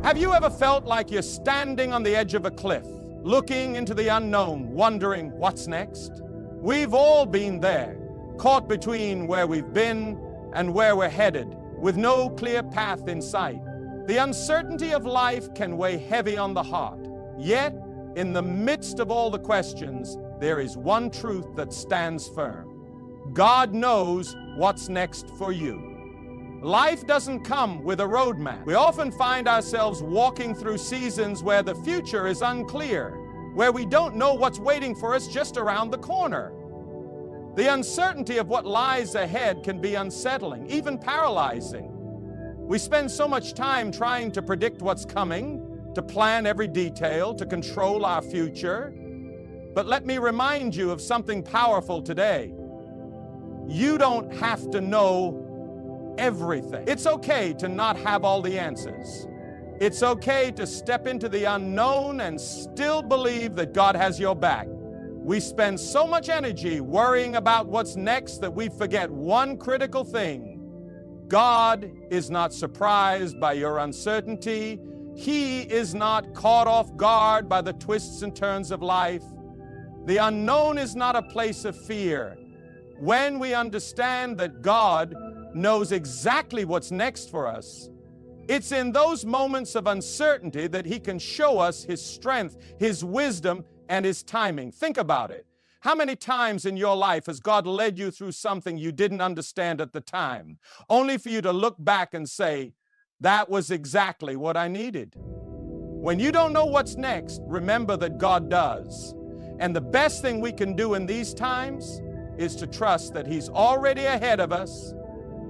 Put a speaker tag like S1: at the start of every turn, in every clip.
S1: Have you ever felt like you're standing on the edge of a cliff, looking into the unknown, wondering what's next? We've all been there, caught between where we've been and where we're headed, with no clear path in sight. The uncertainty of life can weigh heavy on the heart. Yet, in the midst of all the questions, there is one truth that stands firm. God knows what's next for you. Life doesn't come with a roadmap. We often find ourselves walking through seasons where the future is unclear, where we don't know what's waiting for us just around the corner. The uncertainty of what lies ahead can be unsettling, even paralyzing. We spend so much time trying to predict what's coming, to plan every detail, to control our future. But let me remind you of something powerful today. You don't have to know everything. It's okay to not have all the answers. It's okay to step into the unknown and still believe that God has your back. We spend so much energy worrying about what's next that we forget one critical thing. God is not surprised by your uncertainty. He is not caught off guard by the twists and turns of life. The unknown is not a place of fear. When we understand that God knows exactly what's next for us, it's in those moments of uncertainty that He can show us His strength, His wisdom, and His timing. Think about it. How many times in your life has God led you through something you didn't understand at the time, only for you to look back and say, that was exactly what I needed? When you don't know what's next, remember that God does. And the best thing we can do in these times is to trust that He's already ahead of us,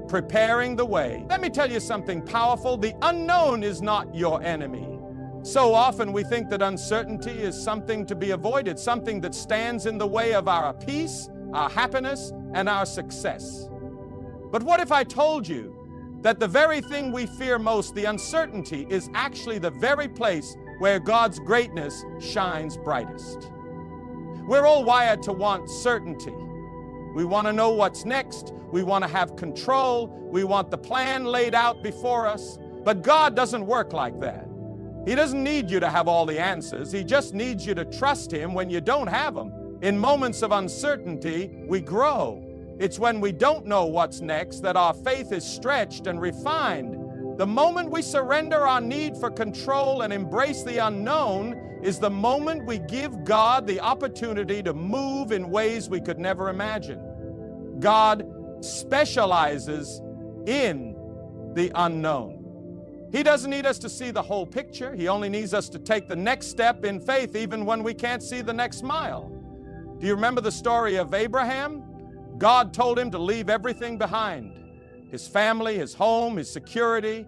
S1: preparing the way. Let me tell you something powerful. The unknown is not your enemy. So often we think that uncertainty is something to be avoided, something that stands in the way of our peace, our happiness, and our success. But what if I told you that the very thing we fear most, the uncertainty, is actually the very place where God's greatness shines brightest? We're all wired to want certainty. We want to know what's next. We want to have control. We want the plan laid out before us. But God doesn't work like that. He doesn't need you to have all the answers. He just needs you to trust Him when you don't have them. In moments of uncertainty, we grow. It's when we don't know what's next that our faith is stretched and refined. The moment we surrender our need for control and embrace the unknown is the moment we give God the opportunity to move in ways we could never imagine. God specializes in the unknown. He doesn't need us to see the whole picture. He only needs us to take the next step in faith even when we can't see the next mile. Do you remember the story of Abraham? God told him to leave everything behind, his family, his home, his security,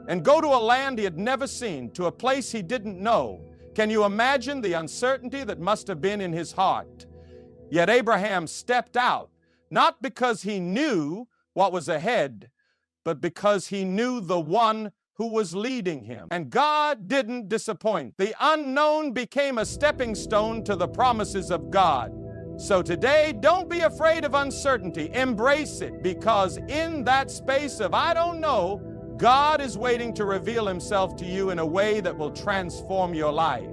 S1: and go to a land he had never seen, to a place he didn't know. Can you imagine the uncertainty that must have been in his heart? Yet Abraham stepped out, not because he knew what was ahead, but because he knew the one who was leading him. And God didn't disappoint. The unknown became a stepping stone to the promises of God. So today, don't be afraid of uncertainty. Embrace it, because in that space of I don't know, God is waiting to reveal Himself to you in a way that will transform your life.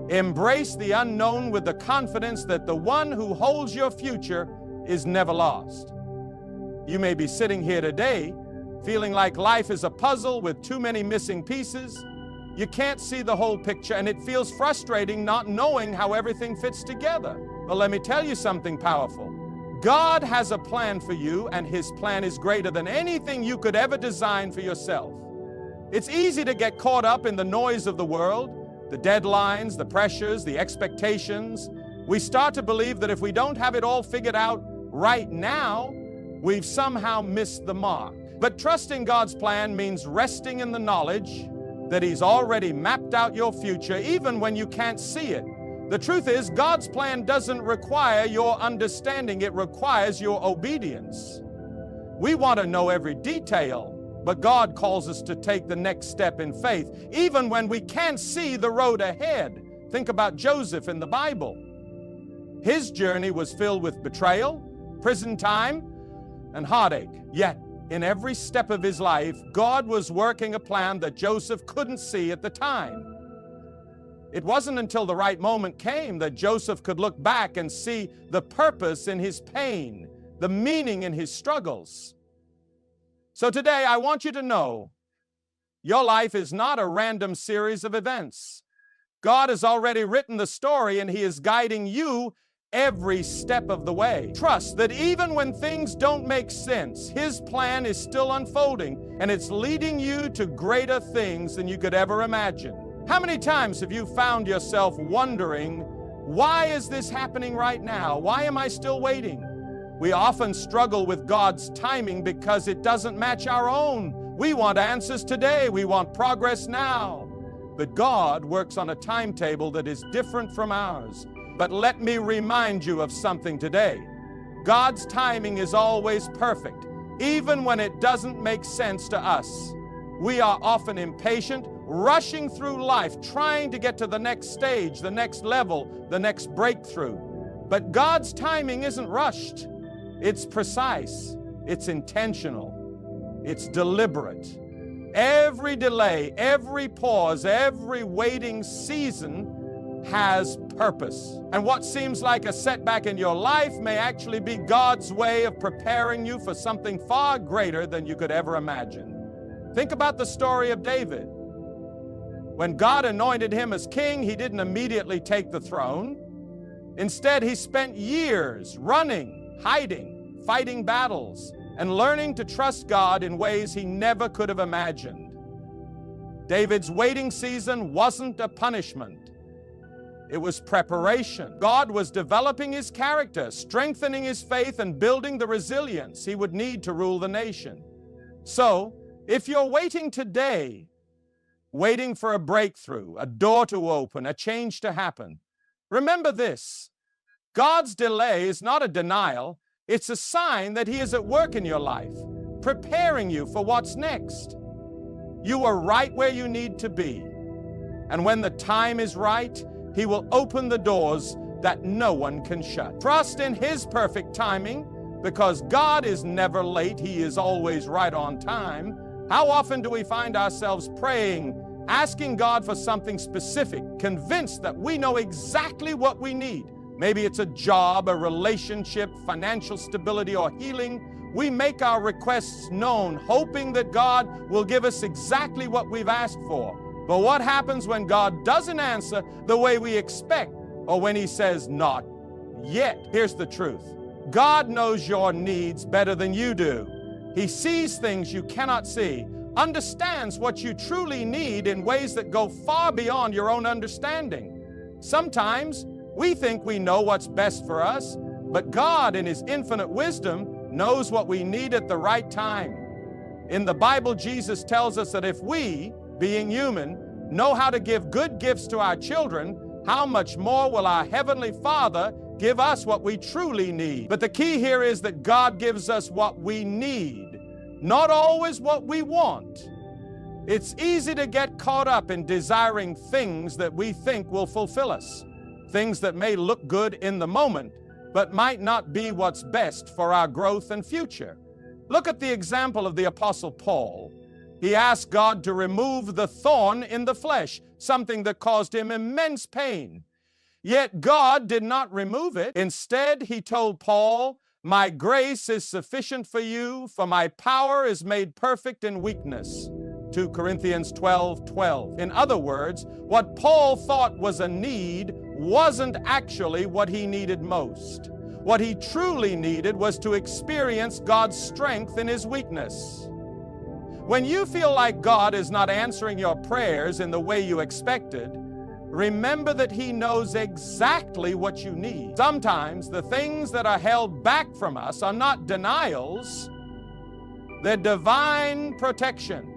S1: Embrace the unknown with the confidence that the one who holds your future is never lost. You may be sitting here today feeling like life is a puzzle with too many missing pieces. You can't see the whole picture, and it feels frustrating not knowing how everything fits together. But let me tell you something powerful. God has a plan for you, and His plan is greater than anything you could ever design for yourself. It's easy to get caught up in the noise of the world, the deadlines, the pressures, the expectations. We start to believe that if we don't have it all figured out right now, we've somehow missed the mark. But trusting God's plan means resting in the knowledge that He's already mapped out your future, even when you can't see it. The truth is, God's plan doesn't require your understanding, it requires your obedience. We want to know every detail, but God calls us to take the next step in faith, even when we can't see the road ahead. Think about Joseph in the Bible. His journey was filled with betrayal, prison time, and heartache. Yet, in every step of his life, God was working a plan that Joseph couldn't see at the time. It wasn't until the right moment came that Joseph could look back and see the purpose in his pain, the meaning in his struggles. So today, I want you to know, your life is not a random series of events. God has already written the story, and He is guiding you every step of the way. Trust that even when things don't make sense, His plan is still unfolding, and it's leading you to greater things than you could ever imagine. How many times have you found yourself wondering, why is this happening right now? Why am I still waiting? We often struggle with God's timing because it doesn't match our own. We want answers today. We want progress now. But God works on a timetable that is different from ours. But let me remind you of something today. God's timing is always perfect, even when it doesn't make sense to us. We are often impatient, rushing through life, trying to get to the next stage, the next level, the next breakthrough. But God's timing isn't rushed. It's precise. It's intentional. It's deliberate. Every delay, every pause, every waiting season has purpose. And what seems like a setback in your life may actually be God's way of preparing you for something far greater than you could ever imagine. Think about the story of David. When God anointed him as king, he didn't immediately take the throne. Instead, he spent years running, hiding, fighting battles, and learning to trust God in ways he never could have imagined. David's waiting season wasn't a punishment. It was preparation. God was developing his character, strengthening his faith, and building the resilience he would need to rule the nation. So, if you're waiting today, waiting for a breakthrough, a door to open, a change to happen, remember this: God's delay is not a denial. It's a sign that He is at work in your life, preparing you for what's next. You are right where you need to be. And when the time is right, He will open the doors that no one can shut. Trust in His perfect timing, because God is never late. He is always right on time. How often do we find ourselves praying, asking God for something specific, convinced that we know exactly what we need? Maybe it's a job, a relationship, financial stability, or healing. We make our requests known, hoping that God will give us exactly what we've asked for. But what happens when God doesn't answer the way we expect, or when He says, not yet? Here's the truth. God knows your needs better than you do. He sees things you cannot see, understands what you truly need in ways that go far beyond your own understanding. Sometimes we think we know what's best for us, but God, in His infinite wisdom, knows what we need at the right time. In the Bible, Jesus tells us that if we, being human, know how to give good gifts to our children, how much more will our Heavenly Father give us what we truly need? But the key here is that God gives us what we need, not always what we want. It's easy to get caught up in desiring things that we think will fulfill us. Things that may look good in the moment, but might not be what's best for our growth and future. Look at the example of the Apostle Paul. He asked God to remove the thorn in the flesh, something that caused him immense pain. Yet God did not remove it. Instead, he told Paul, "My grace is sufficient for you, for my power is made perfect in weakness." 2 Corinthians 12:12. In other words, what Paul thought was a need wasn't actually what he needed most. What he truly needed was to experience God's strength in his weakness. When you feel like God is not answering your prayers in the way you expected, remember that He knows exactly what you need. Sometimes the things that are held back from us are not denials, they're divine protection.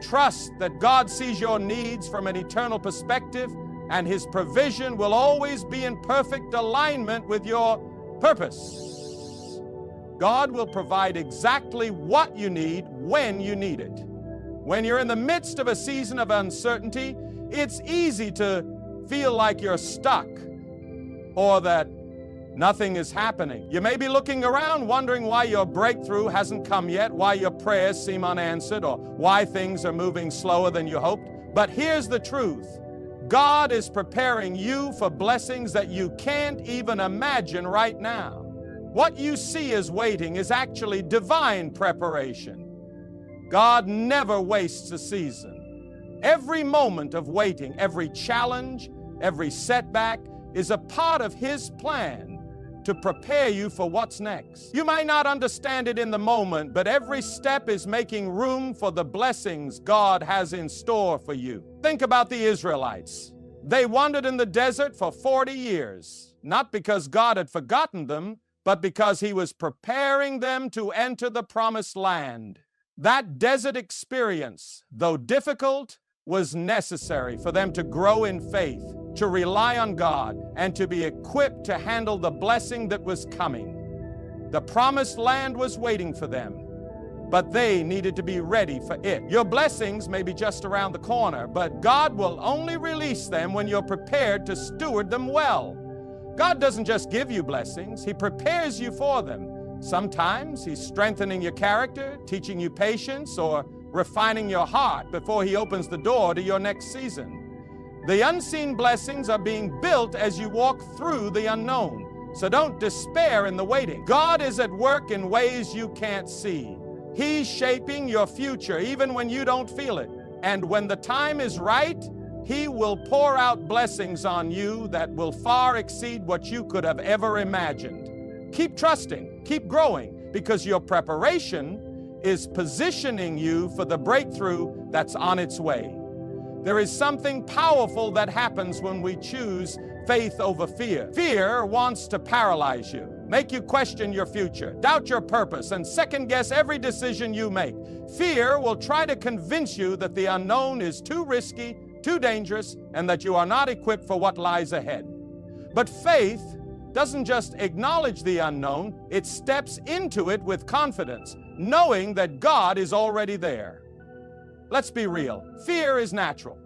S1: Trust that God sees your needs from an eternal perspective, and His provision will always be in perfect alignment with your purpose. God will provide exactly what you need when you need it. When you're in the midst of a season of uncertainty, it's easy to feel like you're stuck, or that Nothing is happening. You may be looking around wondering why your breakthrough hasn't come yet, why your prayers seem unanswered, or why things are moving slower than you hoped. But here's the truth. God is preparing you for blessings that you can't even imagine right now. What you see as waiting is actually divine preparation. God never wastes a season. Every moment of waiting, every challenge, every setback is a part of His plan to prepare you for what's next. You might not understand it in the moment, but every step is making room for the blessings God has in store for you. Think about the Israelites. They wandered in the desert for 40 years, not because God had forgotten them, but because He was preparing them to enter the promised land. That desert experience, though difficult, was necessary for them to grow in faith, to rely on God, and to be equipped to handle the blessing that was coming. The promised land was waiting for them, but they needed to be ready for it. Your blessings may be just around the corner, but God will only release them when you're prepared to steward them well. God doesn't just give you blessings, He prepares you for them. Sometimes He's strengthening your character, teaching you patience, or refining your heart before He opens the door to your next season. The unseen blessings are being built as you walk through the unknown. So don't despair in the waiting. God is at work in ways you can't see. He's shaping your future even when you don't feel it. And when the time is right, He will pour out blessings on you that will far exceed what you could have ever imagined. Keep trusting, keep growing, because your preparation is positioning you for the breakthrough that's on its way. There is something powerful that happens when we choose faith over fear. Fear wants to paralyze you, make you question your future, doubt your purpose, and second-guess every decision you make. Fear will try to convince you that the unknown is too risky, too dangerous, and that you are not equipped for what lies ahead. But faith doesn't just acknowledge the unknown, it steps into it with confidence, knowing that God is already there. Let's be real. Fear is natural.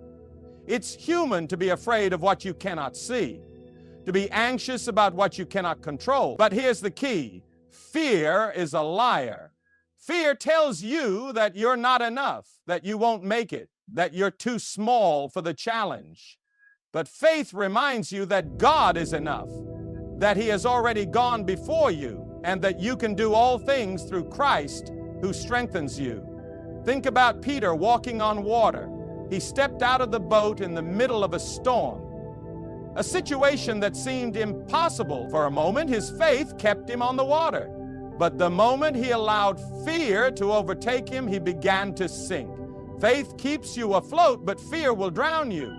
S1: It's human to be afraid of what you cannot see, to be anxious about what you cannot control. But here's the key. Fear is a liar. Fear tells you that you're not enough, that you won't make it, that you're too small for the challenge. But faith reminds you that God is enough, that He has already gone before you, and that you can do all things through Christ who strengthens you. Think about Peter walking on water. He stepped out of the boat in the middle of a storm, a situation that seemed impossible. For a moment, his faith kept him on the water. But the moment he allowed fear to overtake him, he began to sink. Faith keeps you afloat, but fear will drown you.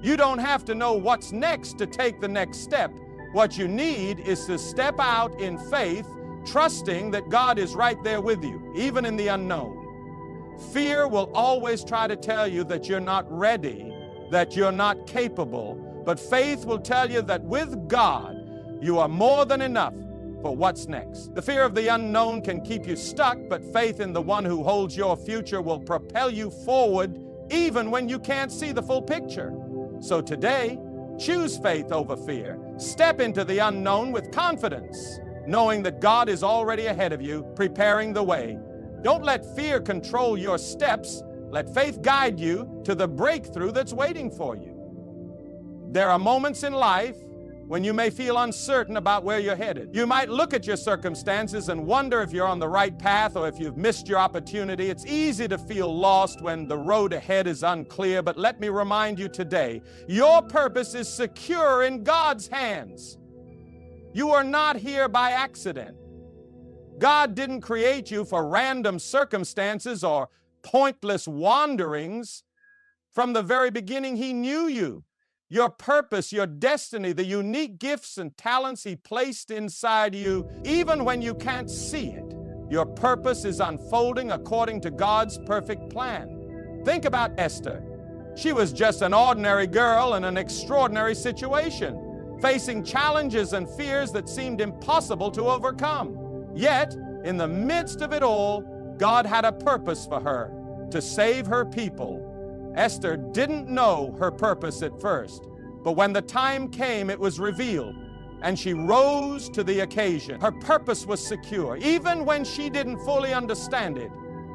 S1: You don't have to know what's next to take the next step. What you need is to step out in faith, trusting that God is right there with you, even in the unknown. Fear will always try to tell you that you're not ready, that you're not capable, but faith will tell you that with God, you are more than enough for what's next. The fear of the unknown can keep you stuck, but faith in the one who holds your future will propel you forward even when you can't see the full picture. So today, choose faith over fear. Step into the unknown with confidence, knowing that God is already ahead of you, preparing the way. Don't let fear control your steps. Let faith guide you to the breakthrough that's waiting for you. There are moments in life when you may feel uncertain about where you're headed. You might look at your circumstances and wonder if you're on the right path or if you've missed your opportunity. It's easy to feel lost when the road ahead is unclear, but let me remind you today, your purpose is secure in God's hands. You are not here by accident. God didn't create you for random circumstances or pointless wanderings. From the very beginning, He knew you. Your purpose, your destiny, the unique gifts and talents He placed inside you, even when you can't see it. Your purpose is unfolding according to God's perfect plan. Think about Esther. She was just an ordinary girl in an extraordinary situation, facing challenges and fears that seemed impossible to overcome. Yet, in the midst of it all, God had a purpose for her, to save her people. Esther didn't know her purpose at first, but when the time came, it was revealed. and she rose to the occasion. Her purpose was secure, even when she didn't fully understand it.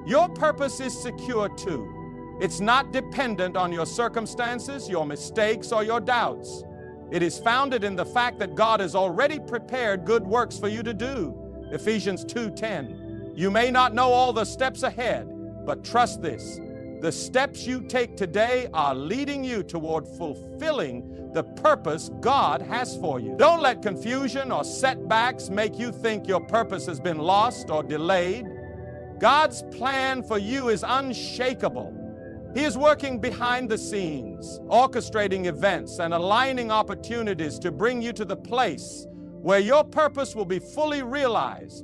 S1: Your purpose is secure too. It's not dependent on your circumstances, your mistakes, or your doubts. It is founded in the fact that God has already prepared good works for you to do. Ephesians 2:10. You may not know all the steps ahead, but trust this. The steps you take today are leading you toward fulfilling the purpose God has for you. Don't let confusion or setbacks make you think your purpose has been lost or delayed. God's plan for you is unshakable. He is working behind the scenes, orchestrating events and aligning opportunities to bring you to the place where your purpose will be fully realized.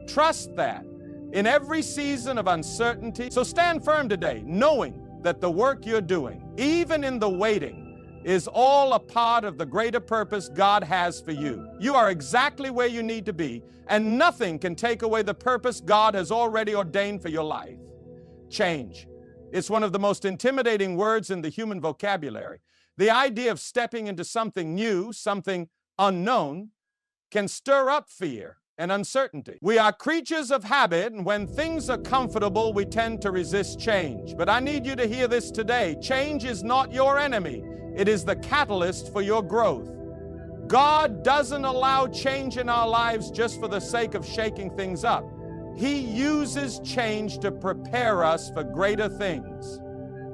S1: Trust that in every season of uncertainty. So stand firm today, knowing that the work you're doing, even in the waiting, is all a part of the greater purpose God has for you. You are exactly where you need to be, and nothing can take away the purpose God has already ordained for your life. Change. It's one of the most intimidating words in the human vocabulary. The idea of stepping into something new, something unknown, can stir up fear and uncertainty. We are creatures of habit, and when things are comfortable, we tend to resist change. But I need you to hear this today. Change is not your enemy. It is the catalyst for your growth. God doesn't allow change in our lives just for the sake of shaking things up. He uses change to prepare us for greater things.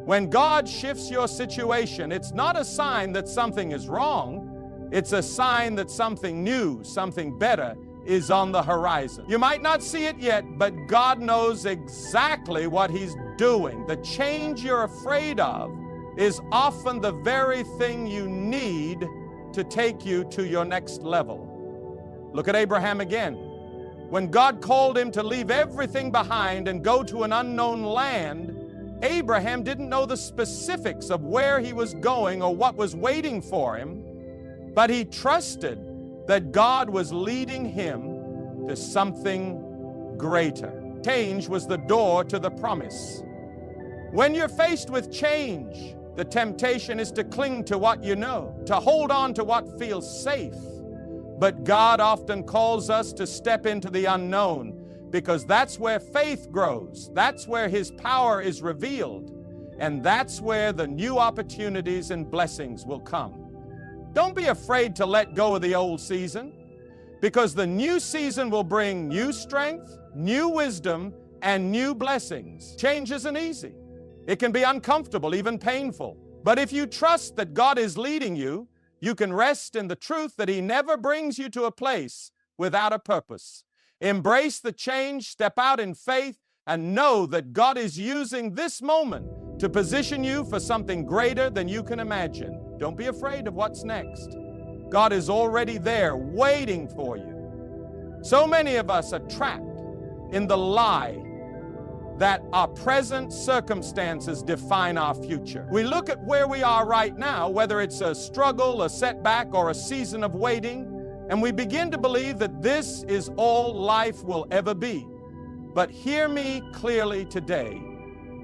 S1: When God shifts your situation, it's not a sign that something is wrong. It's a sign that something new, something better is on the horizon. You might not see it yet, but God knows exactly what He's doing. The change you're afraid of is often the very thing you need to take you to your next level. Look at Abraham again. When God called him to leave everything behind and go to an unknown land, Abraham didn't know the specifics of where he was going or what was waiting for him, but he trusted that God was leading him to something greater. Change was the door to the promise. When you're faced with change, the temptation is to cling to what you know, to hold on to what feels safe. But God often calls us to step into the unknown, because that's where faith grows. That's where His power is revealed. And that's where the new opportunities and blessings will come. Don't be afraid to let go of the old season, because the new season will bring new strength, new wisdom, and new blessings. Change isn't easy. It can be uncomfortable, even painful. But if you trust that God is leading you, you can rest in the truth that He never brings you to a place without a purpose. Embrace the change, step out in faith, and know that God is using this moment to position you for something greater than you can imagine. Don't be afraid of what's next. God is already there, waiting for you. So many of us are trapped in the lie that our present circumstances define our future. We look at where we are right now, whether it's a struggle, a setback, or a season of waiting, and we begin to believe that this is all life will ever be. But hear me clearly today.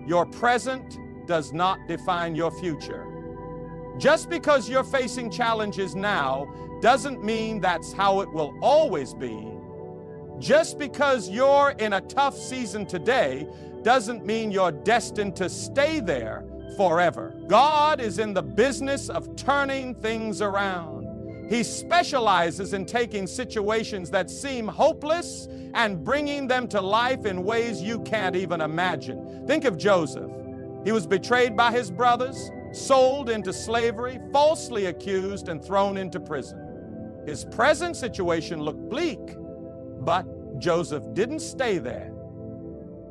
S1: Your present does not define your future. Just because you're facing challenges now doesn't mean that's how it will always be. Just because you're in a tough season today doesn't mean you're destined to stay there forever. God is in the business of turning things around. He specializes in taking situations that seem hopeless and bringing them to life in ways you can't even imagine. Think of Joseph. He was betrayed by his brothers, sold into slavery, falsely accused, and thrown into prison. His present situation looked bleak, but Joseph didn't stay there.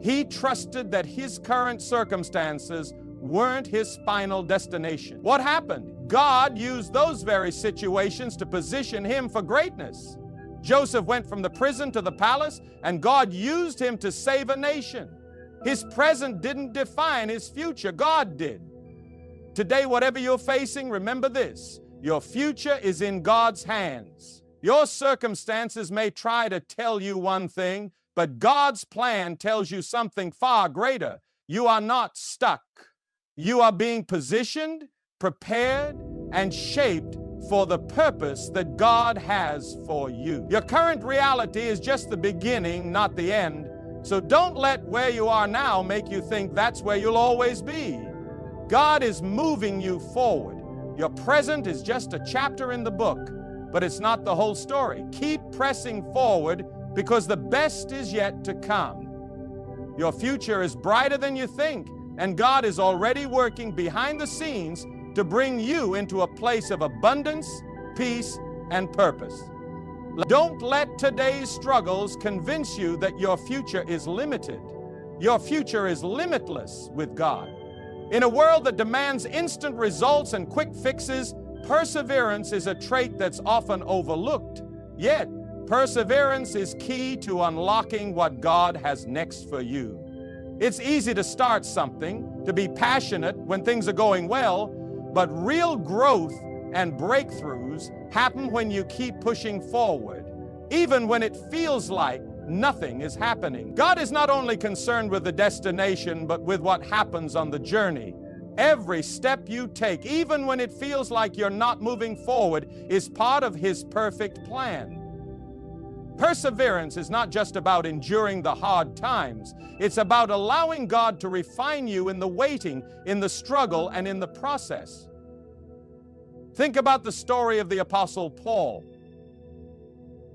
S1: He trusted that his current circumstances weren't his final destination. What happened? God used those very situations to position him for greatness. Joseph went from the prison to the palace, and God used him to save a nation. His present didn't define his future. God did. Today, whatever you're facing, remember this: your future is in God's hands. Your circumstances may try to tell you one thing, but God's plan tells you something far greater. You are not stuck. You are being positioned, prepared, and shaped for the purpose that God has for you. Your current reality is just the beginning, not the end. So don't let where you are now make you think that's where you'll always be. God is moving you forward. Your present is just a chapter in the book, but it's not the whole story. Keep pressing forward because the best is yet to come. Your future is brighter than you think, and God is already working behind the scenes to bring you into a place of abundance, peace, and purpose. Don't let today's struggles convince you that your future is limited. Your future is limitless with God. In a world that demands instant results and quick fixes, perseverance is a trait that's often overlooked. Yet, perseverance is key to unlocking what God has next for you. It's easy to start something, to be passionate when things are going well, but real growth and breakthroughs happen when you keep pushing forward, even when it feels like nothing is happening. God is not only concerned with the destination, but with what happens on the journey. Every step you take, even when it feels like you're not moving forward, is part of His perfect plan. Perseverance is not just about enduring the hard times. It's about allowing God to refine you in the waiting, in the struggle, and in the process. Think about the story of the Apostle Paul.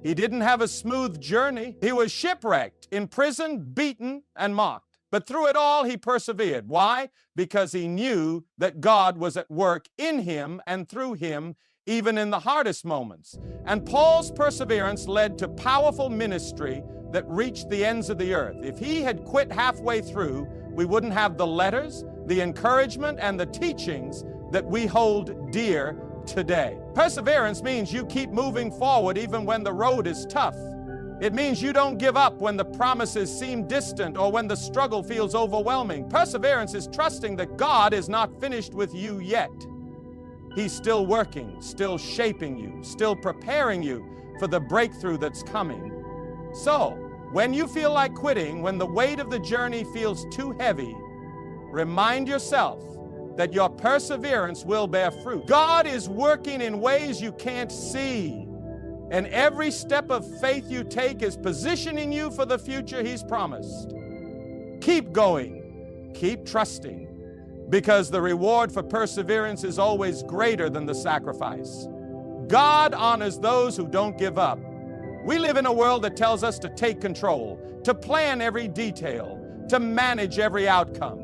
S1: He didn't have a smooth journey. He was shipwrecked, imprisoned, beaten, and mocked. But through it all, he persevered. Why? Because he knew that God was at work in him and through him, even in the hardest moments. And Paul's perseverance led to powerful ministry that reached the ends of the earth. If he had quit halfway through, we wouldn't have the letters, the encouragement, and the teachings that we hold dear today. Perseverance means you keep moving forward even when the road is tough. It means you don't give up when the promises seem distant or when the struggle feels overwhelming. Perseverance is trusting that God is not finished with you yet. He's still working, still shaping you, still preparing you for the breakthrough that's coming. So, when you feel like quitting, when the weight of the journey feels too heavy, remind yourself that your perseverance will bear fruit. God is working in ways you can't see, and every step of faith you take is positioning you for the future He's promised. Keep going, keep trusting, because the reward for perseverance is always greater than the sacrifice. God honors those who don't give up. We live in a world that tells us to take control, to plan every detail, to manage every outcome.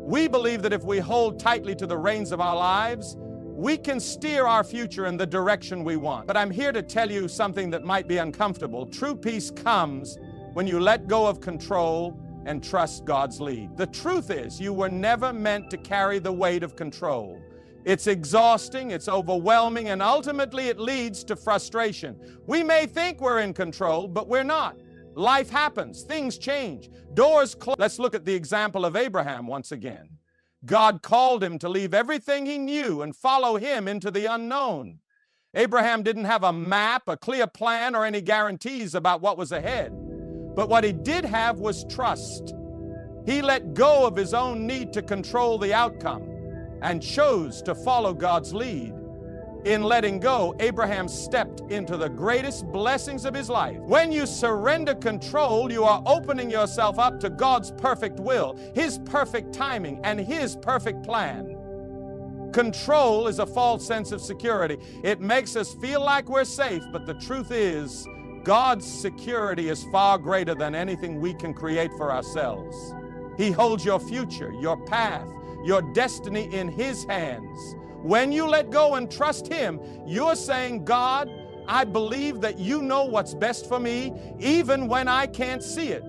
S1: We believe that if we hold tightly to the reins of our lives, we can steer our future in the direction we want. But I'm here to tell you something that might be uncomfortable. True peace comes when you let go of control and trust God's lead. The truth is, you were never meant to carry the weight of control. It's exhausting, it's overwhelming, and ultimately it leads to frustration. We may think we're in control, but we're not. Life happens, things change, doors close. Let's look at the example of Abraham once again. God called him to leave everything he knew and follow him into the unknown. Abraham didn't have a map, a clear plan, or any guarantees about what was ahead. But what he did have was trust. He let go of his own need to control the outcome and chose to follow God's lead. In letting go, Abraham stepped into the greatest blessings of his life. When you surrender control, you are opening yourself up to God's perfect will, His perfect timing, and His perfect plan. Control is a false sense of security. It makes us feel like we're safe, but the truth is, God's security is far greater than anything we can create for ourselves. He holds your future, your path, your destiny in His hands. When you let go and trust Him, you're saying, God, I believe that You know what's best for me, even when I can't see it.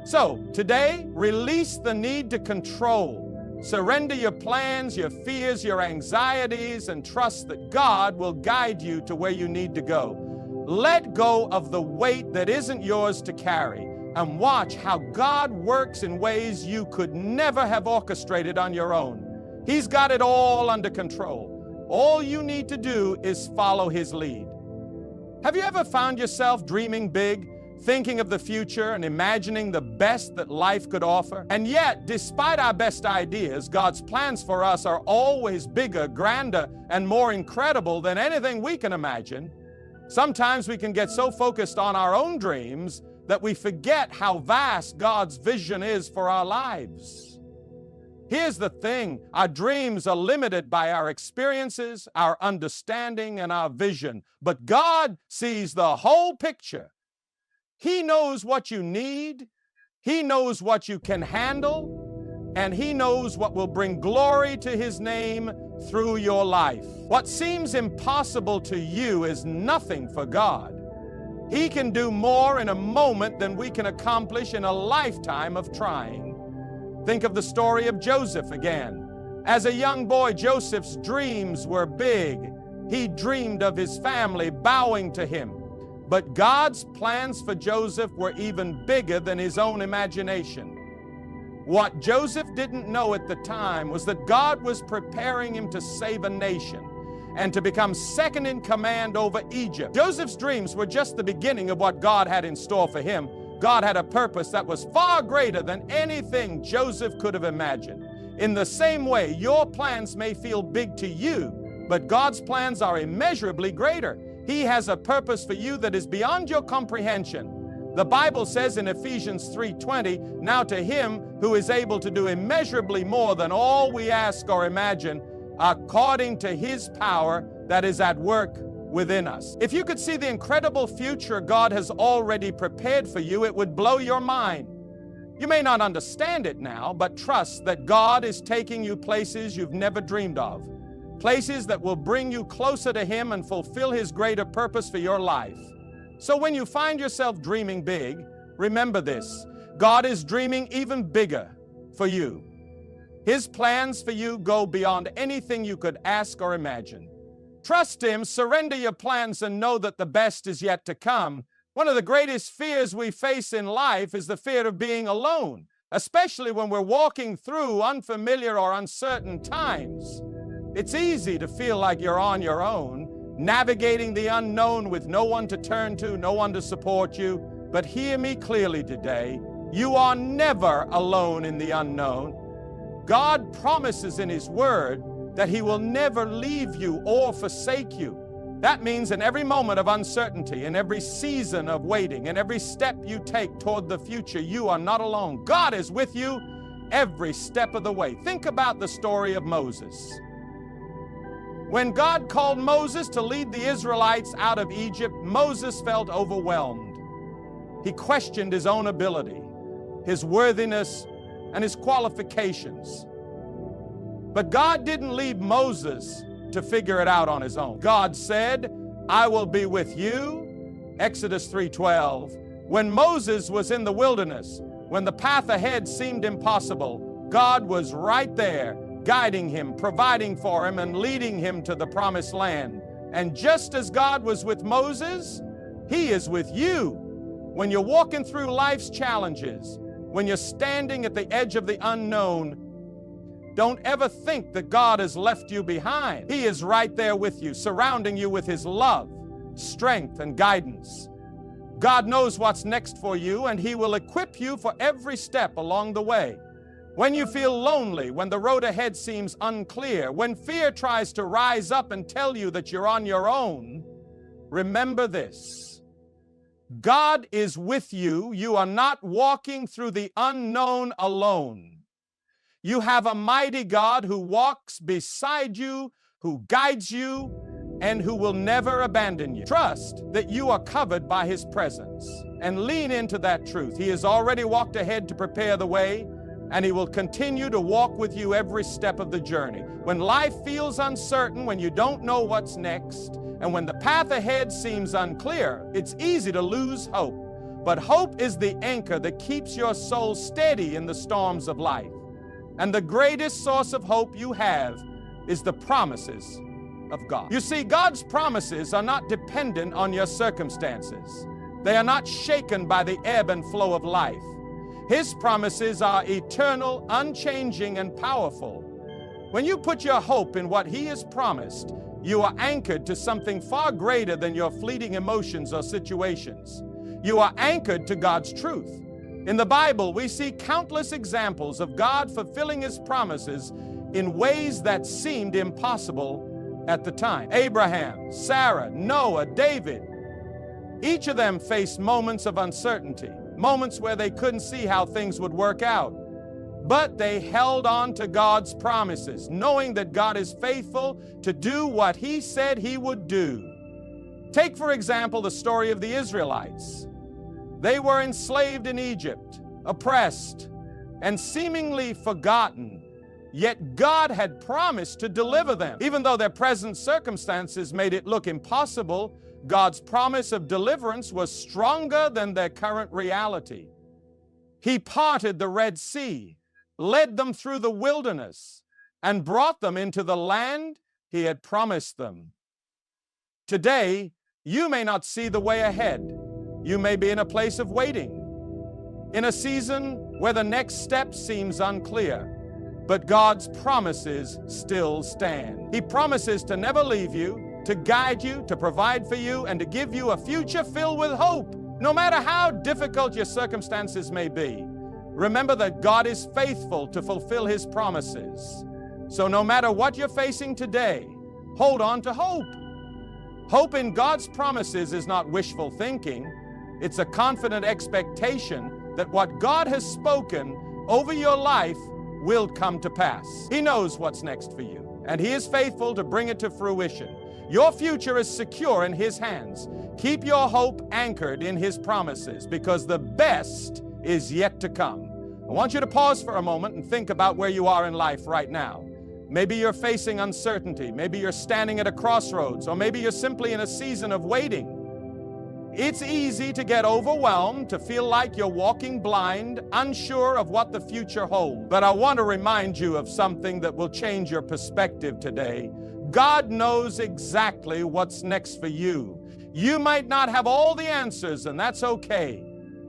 S1: So, today, release the need to control. Surrender your plans, your fears, your anxieties, and trust that God will guide you to where you need to go. Let go of the weight that isn't yours to carry, and watch how God works in ways you could never have orchestrated on your own. He's got it all under control. All you need to do is follow His lead. Have you ever found yourself dreaming big, thinking of the future and imagining the best that life could offer. And yet, despite our best ideas, God's plans for us are always bigger, grander, and more incredible than anything we can imagine. Sometimes we can get so focused on our own dreams that we forget how vast God's vision is for our lives. Here's the thing, our dreams are limited by our experiences, our understanding, and our vision. But God sees the whole picture. He knows what you need, He knows what you can handle, and He knows what will bring glory to His name through your life. What seems impossible to you is nothing for God. He can do more in a moment than we can accomplish in a lifetime of trying. Think of the story of Joseph again. As a young boy, Joseph's dreams were big. He dreamed of his family bowing to him. But God's plans for Joseph were even bigger than his own imagination. What Joseph didn't know at the time was that God was preparing him to save a nation and to become second in command over Egypt. Joseph's dreams were just the beginning of what God had in store for him. God had a purpose that was far greater than anything Joseph could have imagined. In the same way, your plans may feel big to you, but God's plans are immeasurably greater. He has a purpose for you that is beyond your comprehension. The Bible says in Ephesians 3:20, "Now to Him who is able to do immeasurably more than all we ask or imagine, according to His power that is at work within us." If you could see the incredible future God has already prepared for you, it would blow your mind. You may not understand it now, but trust that God is taking you places you've never dreamed of. Places that will bring you closer to Him and fulfill His greater purpose for your life. So when you find yourself dreaming big, remember this: God is dreaming even bigger for you. His plans for you go beyond anything you could ask or imagine. Trust Him, surrender your plans, and know that the best is yet to come. One of the greatest fears we face in life is the fear of being alone, especially when we're walking through unfamiliar or uncertain times. It's easy to feel like you're on your own, navigating the unknown with no one to turn to, no one to support you. But hear me clearly today, you are never alone in the unknown. God promises in His Word that He will never leave you or forsake you. That means in every moment of uncertainty, in every season of waiting, in every step you take toward the future, you are not alone. God is with you every step of the way. Think about the story of Moses. When God called Moses to lead the Israelites out of Egypt, Moses felt overwhelmed. He questioned his own ability, his worthiness, and his qualifications. But God didn't leave Moses to figure it out on his own. God said, "I will be with you," Exodus 3:12. When Moses was in the wilderness, when the path ahead seemed impossible, God was right there, guiding him, providing for him, and leading him to the promised land. And just as God was with Moses, He is with you. When you're walking through life's challenges, when you're standing at the edge of the unknown, don't ever think that God has left you behind. He is right there with you, surrounding you with His love, strength, and guidance. God knows what's next for you, and He will equip you for every step along the way. When you feel lonely, when the road ahead seems unclear, when fear tries to rise up and tell you that you're on your own, remember this: God is with you. You are not walking through the unknown alone. You have a mighty God who walks beside you, who guides you, and who will never abandon you. Trust that you are covered by His presence and lean into that truth. He has already walked ahead to prepare the way, and He will continue to walk with you every step of the journey. When life feels uncertain, when you don't know what's next, and when the path ahead seems unclear, it's easy to lose hope. But hope is the anchor that keeps your soul steady in the storms of life. And the greatest source of hope you have is the promises of God. You see, God's promises are not dependent on your circumstances. They are not shaken by the ebb and flow of life. His promises are eternal, unchanging, and powerful. When you put your hope in what He has promised, you are anchored to something far greater than your fleeting emotions or situations. You are anchored to God's truth. In the Bible, we see countless examples of God fulfilling His promises in ways that seemed impossible at the time. Abraham, Sarah, Noah, David, each of them faced moments of uncertainty, moments where they couldn't see how things would work out. But they held on to God's promises, knowing that God is faithful to do what He said He would do. Take, for example, the story of the Israelites. They were enslaved in Egypt, oppressed, and seemingly forgotten. Yet God had promised to deliver them. Even though their present circumstances made it look impossible, God's promise of deliverance was stronger than their current reality. He parted the Red Sea, led them through the wilderness, and brought them into the land He had promised them. Today, you may not see the way ahead. You may be in a place of waiting, in a season where the next step seems unclear. But God's promises still stand. He promises to never leave you, to guide you, to provide for you, and to give you a future filled with hope. No matter how difficult your circumstances may be, remember that God is faithful to fulfill His promises. So no matter what you're facing today, hold on to hope. Hope in God's promises is not wishful thinking. It's a confident expectation that what God has spoken over your life will come to pass. He knows what's next for you, and He is faithful to bring it to fruition. Your future is secure in His hands. Keep your hope anchored in His promises, because the best is yet to come. I want you to pause for a moment and think about where you are in life right now. Maybe you're facing uncertainty. Maybe you're standing at a crossroads, or maybe you're simply in a season of waiting. It's easy to get overwhelmed, to feel like you're walking blind, unsure of what the future holds. But I want to remind you of something that will change your perspective today. God knows exactly what's next for you. You might not have all the answers, and that's okay.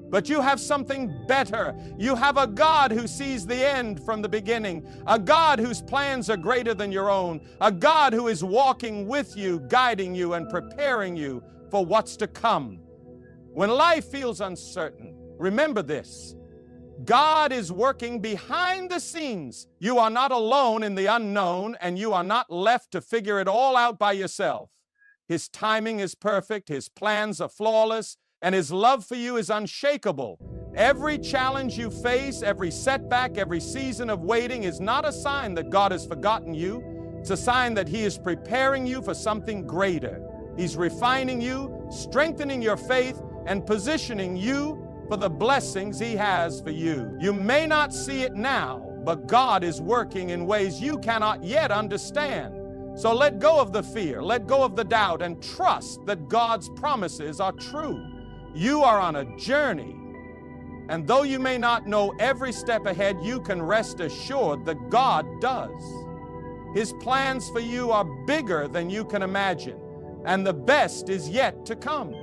S1: But you have something better. You have a God who sees the end from the beginning, a God whose plans are greater than your own, a God who is walking with you, guiding you, and preparing you for what's to come. When life feels uncertain, remember this: God is working behind the scenes. You are not alone in the unknown, and you are not left to figure it all out by yourself. His timing is perfect, His plans are flawless, and His love for you is unshakable. Every challenge you face, every setback, every season of waiting is not a sign that God has forgotten you. It's a sign that He is preparing you for something greater. He's refining you, strengthening your faith, and positioning you for the blessings He has for you. You may not see it now, but God is working in ways you cannot yet understand. So let go of the fear, let go of the doubt, and trust that God's promises are true. You are on a journey, and though you may not know every step ahead, you can rest assured that God does. His plans for you are bigger than you can imagine, and the best is yet to come.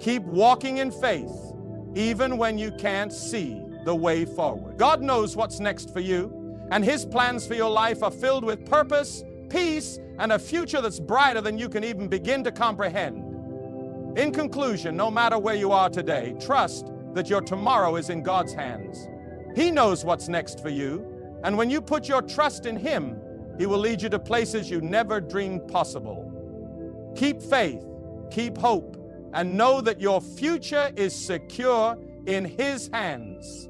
S1: Keep walking in faith, even when you can't see the way forward. God knows what's next for you, and His plans for your life are filled with purpose, peace, and a future that's brighter than you can even begin to comprehend. In conclusion, no matter where you are today, trust that your tomorrow is in God's hands. He knows what's next for you, and when you put your trust in Him, He will lead you to places you never dreamed possible. Keep faith, keep hope, and know that your future is secure in His hands.